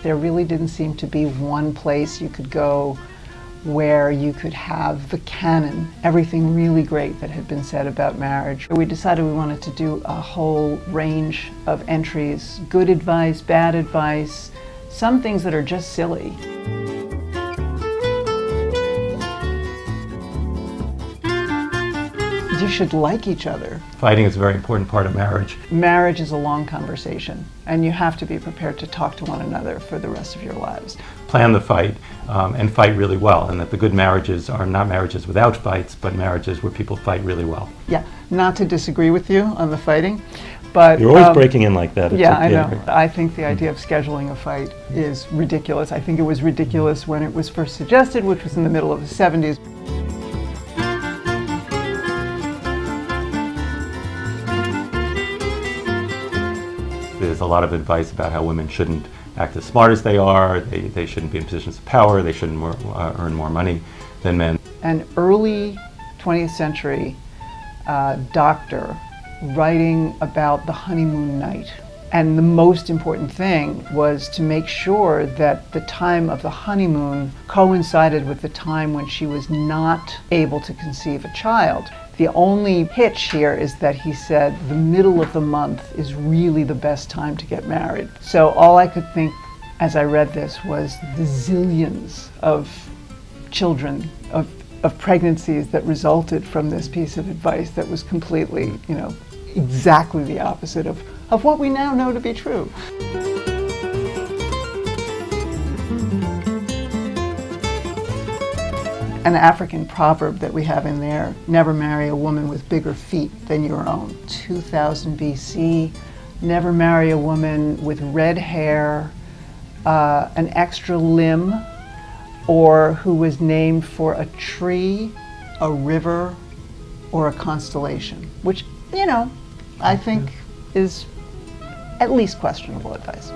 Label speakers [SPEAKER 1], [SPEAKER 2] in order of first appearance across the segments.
[SPEAKER 1] there really didn't seem to be one place you could go where you could have the canon, everything really great that had been said about marriage. We decided we wanted to do a whole range of entries, good advice, bad advice, some things that are just silly. You should like each other.
[SPEAKER 2] Fighting is a very important part of marriage.
[SPEAKER 1] Marriage is a long conversation, and you have to be prepared to talk to one another for the rest of your lives.
[SPEAKER 2] Plan the fight and fight really well, and that the good marriages are not marriages without fights, but marriages where people fight really well.
[SPEAKER 1] Yeah, not to disagree with you on the fighting, but
[SPEAKER 2] you're always breaking in like that.
[SPEAKER 1] Yeah, I know. I think the idea of scheduling a fight is ridiculous. I think it was ridiculous when it was first suggested, which was in the middle of the 70s.
[SPEAKER 2] There's a lot of advice about how women shouldn't act as smart as they are, they shouldn't be in positions of power, they shouldn't earn more money than men.
[SPEAKER 1] An early 20th century doctor writing about the honeymoon night. And the most important thing was to make sure that the time of the honeymoon coincided with the time when she was not able to conceive a child. The only hitch here is that he said the middle of the month is really the best time to get married. So all I could think as I read this was the zillions of children, of pregnancies that resulted from this piece of advice that was completely, exactly the opposite of what we now know to be true. An African proverb that we have in there, never marry a woman with bigger feet than your own. 2000 BC, never marry a woman with red hair, an extra limb, or who was named for a tree, a river, or a constellation, which, I think is at least questionable advice.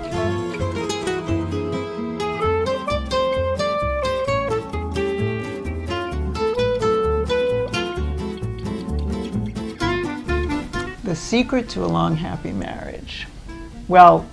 [SPEAKER 1] The secret to a long, happy marriage. Well,